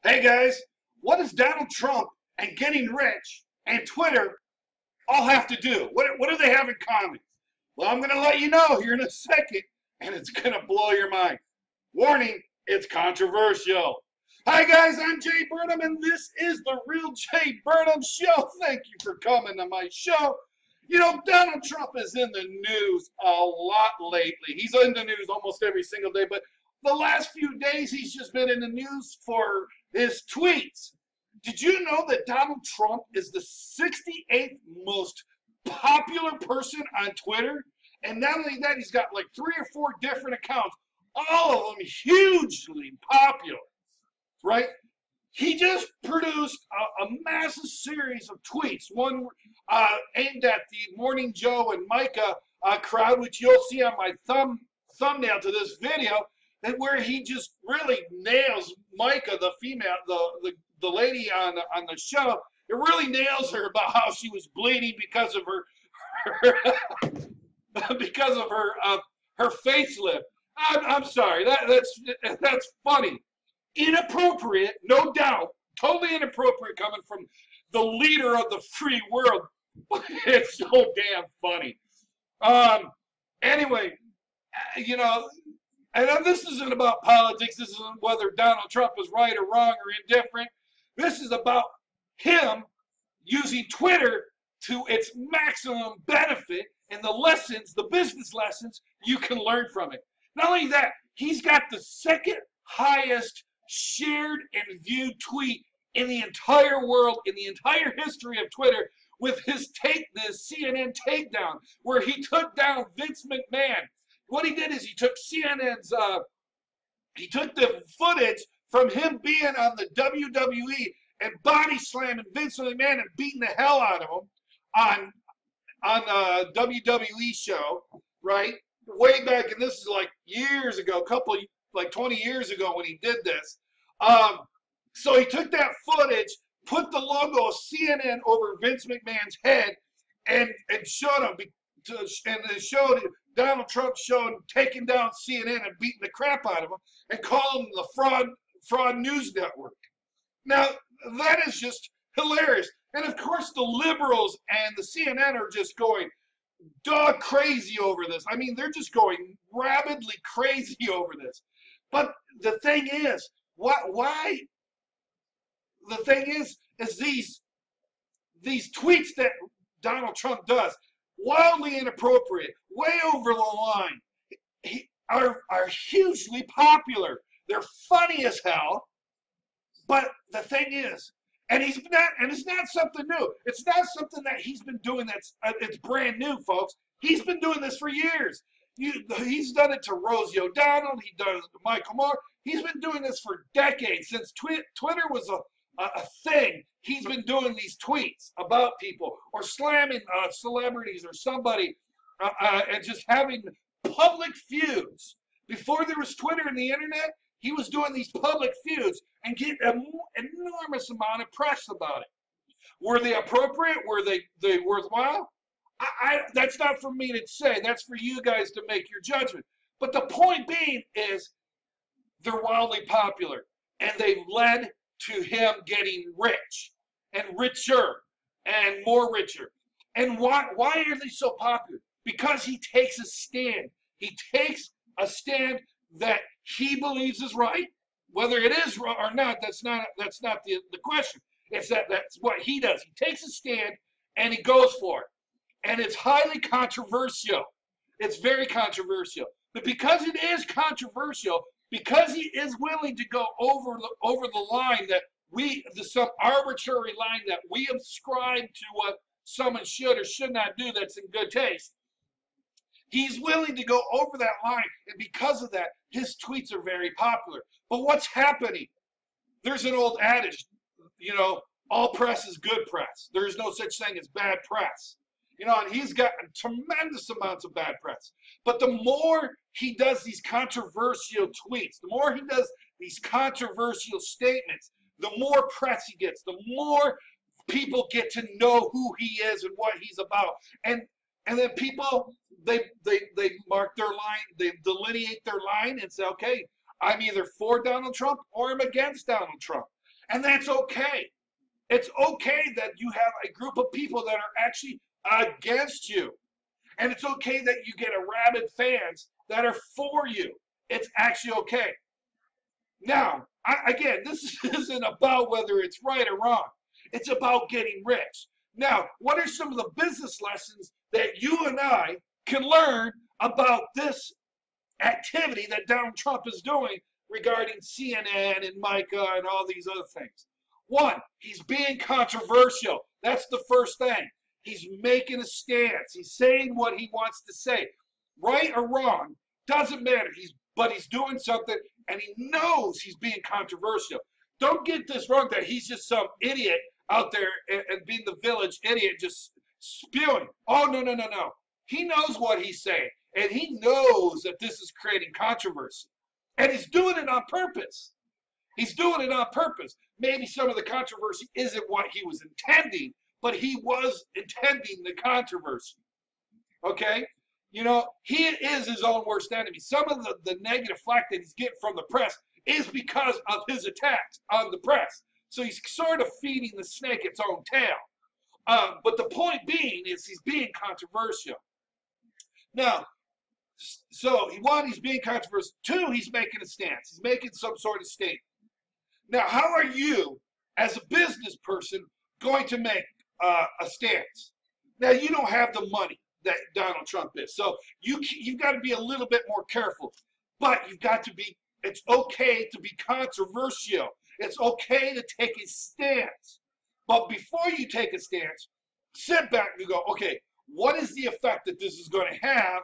Hey guys, what does Donald Trump and getting rich and Twitter all have to do? What do they have in common? Well, I'm going to let you know here in a second, and it's going to blow your mind. Warning, it's controversial. Hi guys, I'm Jay Burnham, and this is the Real Jay Burnham Show. Thank you for coming to my show. You know, Donald Trump is in the news a lot lately. He's in the news almost every single day, but the last few days he's just been in the news for his tweets. Did you know that Donald Trump is the 68th most popular person on Twitter? And not only that, he's got like 3 or 4 different accounts, all of them hugely popular, right? He just produced a massive series of tweets, one aimed at the Morning Joe and Mika crowd, which you'll see on my thumbnail to this video, and where he just really nails Mika, the female, the lady on the show. It really nails her about how she was bleeding because of because of her facelift. I'm sorry, that's funny. Inappropriate, no doubt, totally inappropriate coming from the leader of the free world. It's so damn funny. Anyway, you know, and this isn't about politics. This isn't whether Donald Trump is right or wrong or indifferent. This is about him using Twitter to its maximum benefit and the lessons, the business lessons you can learn from it. Not only that, he's got the second highest shared and viewed tweet in the entire world, in the entire history of Twitter, with his CNN takedown, where he took down Vince McMahon. What he did is he took CNN's, he took the footage from him being on the WWE and body slamming Vince McMahon and beating the hell out of him on a WWE show, right? Way back, and this is like years ago, like 20 years ago when he did this. So he took that footage, put the logo of CNN over Vince McMahon's head, and showed him, and it showed Donald Trump showing taking down CNN and beating the crap out of him, and calling them the fraud news network. Now that is just hilarious, and of course the liberals and the CNN are just going dog crazy over this. I mean, they're just going rabidly crazy over this. But the thing is, why? The thing is these tweets that Donald Trump does, wildly inappropriate, way over the line, are hugely popular. They're funny as hell. But the thing is, and it's not something new. It's not something that he's been doing it's brand new, folks. He's been doing this for years. He's done it to Rosie O'Donnell. He does it to Michael Moore. He's been doing this for decades, since Twitter was a thing. He's been doing these tweets about people or slamming celebrities or somebody and just having public feuds. Before there was Twitter and the internet, he was doing these public feuds and getting an enormous amount of press about it. Were they appropriate? Were they worthwhile? That's not for me to say. That's for you guys to make your judgment. But the point being is they're wildly popular, and they've led to him getting rich and richer and more richer. And why are they so popular? Because he takes a stand. He takes a stand that he believes is right. Whether it is wrong or not, that's not the question. It's that's what he does. He takes a stand and he goes for it. And it's highly controversial. It's very controversial. But because it is controversial, because he is willing to go over the line that some arbitrary line that we ascribe to what someone should or should not do that's in good taste, he's willing to go over that line, and because of that, his tweets are very popular. But what's happening? There's an old adage, all press is good press. There's no such thing as bad press. And he's got tremendous amounts of bad press. But the more he does these controversial tweets, the more he does these controversial statements, the more press he gets, the more people get to know who he is and what he's about. And then people, they mark their line, they delineate their line and say, okay, I'm either for Donald Trump or I'm against Donald Trump. And that's okay. It's okay that you have a group of people that are actually against you. And it's okay that you get a rabid fans that are for you. It's actually okay. Now, again, this isn't about whether it's right or wrong. It's about getting rich. Now, what are some of the business lessons that you and I can learn about this activity that Donald Trump is doing regarding CNN and Mika and all these other things? One, he's being controversial. That's the first thing. He's making a stance. He's saying what he wants to say. Right or wrong, doesn't matter. But he's doing something, and he knows he's being controversial. Don't get this wrong that he's just some idiot out there and being the village idiot just spewing. Oh, no, no, no, no. He knows what he's saying, and he knows that this is creating controversy. And he's doing it on purpose. He's doing it on purpose. Maybe some of the controversy isn't what he was intending, but he was intending the controversy. Okay? You know, he is his own worst enemy. Some of the negative flack that he's getting from the press is because of his attacks on the press. So he's sort of feeding the snake its own tail. But the point being is he's being controversial. Now, so one, he's being controversial. Two, he's making a stance. He's making some sort of statement. Now, how are you, as a business person, going to make a stance? Now, you don't have the money that Donald Trump is, so you've got to be a little bit more careful. But you've got to be. It's okay to be controversial. It's okay to take a stance. But before you take a stance, sit back and go, okay, what is the effect that this is going to have,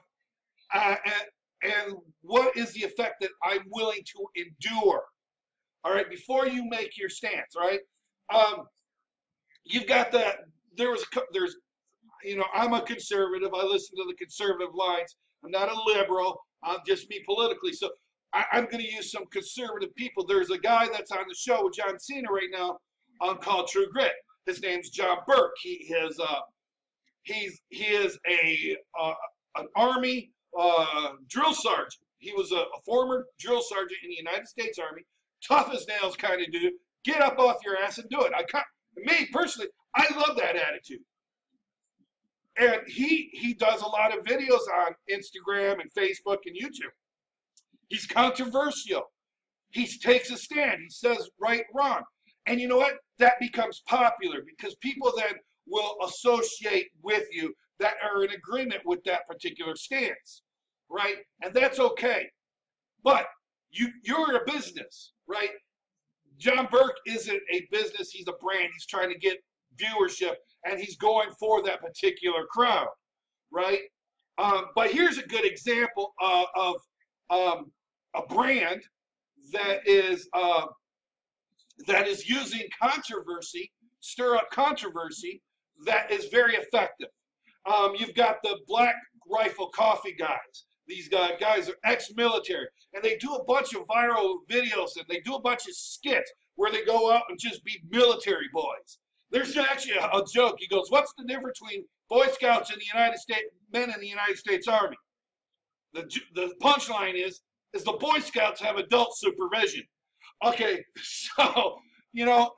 and what is the effect that I'm willing to endure? All right, before you make your stance, all right? You've got that. There's, you know, I'm a conservative. I listen to the conservative lines. I'm not a liberal. I'm just me politically. So I'm going to use some conservative people. There's a guy that's on the show with John Cena right now called True Grit. His name's John Burke. He is an Army drill sergeant. He was a former drill sergeant in the United States Army. Tough as nails kind of dude. Get up off your ass and do it. Me personally, I love that attitude. And he does a lot of videos on Instagram and Facebook and YouTube. He's controversial. He takes a stand. He says right, wrong. And you know what? That becomes popular because people then will associate with you that are in agreement with that particular stance, right? And that's okay. But you're a business, right? John Burke isn't a business. He's a brand. He's trying to get viewership, and he's going for that particular crowd, right? But here's a good example of a brand that is using controversy, stir up controversy, that is very effective. You've got the Black Rifle Coffee guys. These guys are ex-military, and they do a bunch of viral videos, and they do a bunch of skits where they go out and just be military boys. There's actually a joke. He goes, "What's the difference between Boy Scouts and the United States men in the United States Army?" The punchline is the Boy Scouts have adult supervision. Okay, so you know,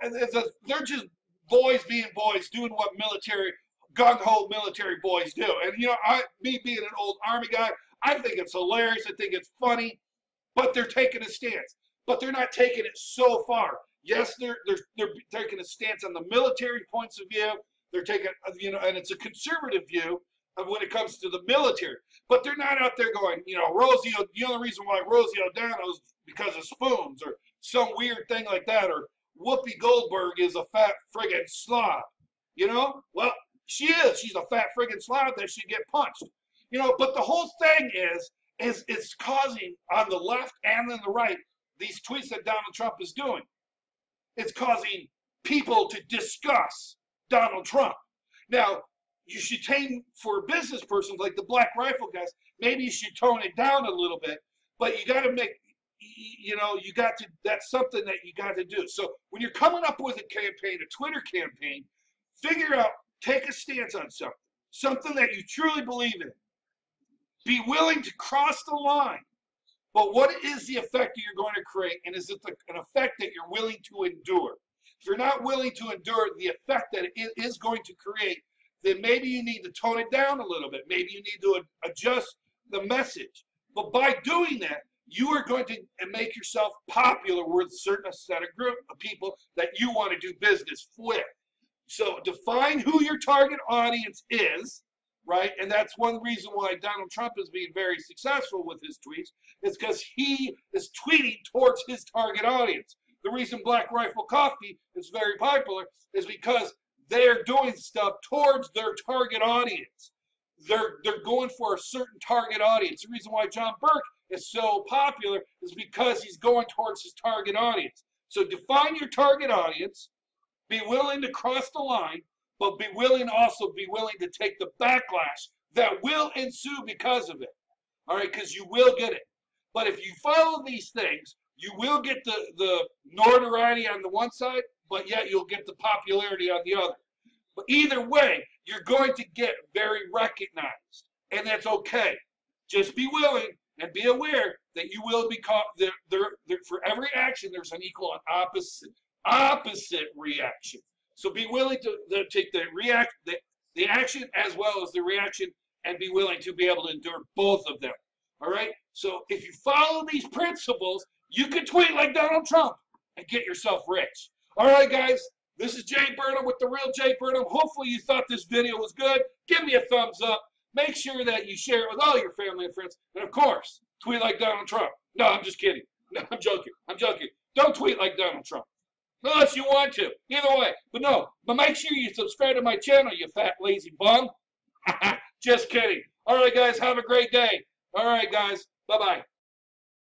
they're just boys being boys, doing what military gung-ho military boys do. And you know, me being an old Army guy, I think it's hilarious. I think it's funny, but they're taking a stance. But they're not taking it so far. Yes, they're taking a stance on the military points of view. They're taking, you know, and it's a conservative view of when it comes to the military. But they're not out there going, you know, Rosie. The only reason why Rosie O'Donnell is because of spoons or some weird thing like that, or Whoopi Goldberg is a fat friggin' slob. You know, well, she is. She's a fat friggin' slob that should get punched. You know, but the whole thing is it's causing on the left and on the right these tweets that Donald Trump is doing. It's causing people to discuss Donald Trump. Now, you should tame for business persons like the Black Rifle guys. Maybe you should tone it down a little bit, but you got to make, you know, that's something that you got to do. So when you're coming up with a campaign, a Twitter campaign, figure out, take a stance on something that you truly believe in. Be willing to cross the line. But what is the effect that you're going to create, and is it an effect that you're willing to endure? you're not willing to endure the effect that it is going to create, then maybe you need to tone it down a little bit. Maybe you need to adjust the message. But by doing that, you are going to make yourself popular with a certain set of group of people that you want to do business with. So define who your target audience is, right? And that's one reason why Donald Trump is being very successful with his tweets, is because he is tweeting towards his target audience. The reason Black Rifle Coffee is very popular is because they're doing stuff towards their target audience. They're going for a certain target audience. The reason why John Burke is so popular is because he's going towards his target audience. So define your target audience, be willing to cross the line, but be willing to take the backlash that will ensue because of it. All right, because you will get it. But if you follow these things, you will get the notoriety on the one side, but yet you'll get the popularity on the other. But either way, you're going to get very recognized, and that's okay. Just be willing and be aware that you will be caught. For every action, there's an equal and opposite reaction. So be willing to take the action as well as the reaction, and be willing to be able to endure both of them. All right? So if you follow these principles, you can tweet like Donald Trump and get yourself rich. All right, guys, this is Jay Burnham with The Real Jay Burnham. Hopefully you thought this video was good. Give me a thumbs up. Make sure that you share it with all your family and friends. And, of course, tweet like Donald Trump. No, I'm just kidding. No, I'm joking. I'm joking. Don't tweet like Donald Trump. Unless you want to. Either way. But make sure you subscribe to my channel, you fat, lazy bum. Just kidding. All right, guys, have a great day. All right, guys. Bye-bye.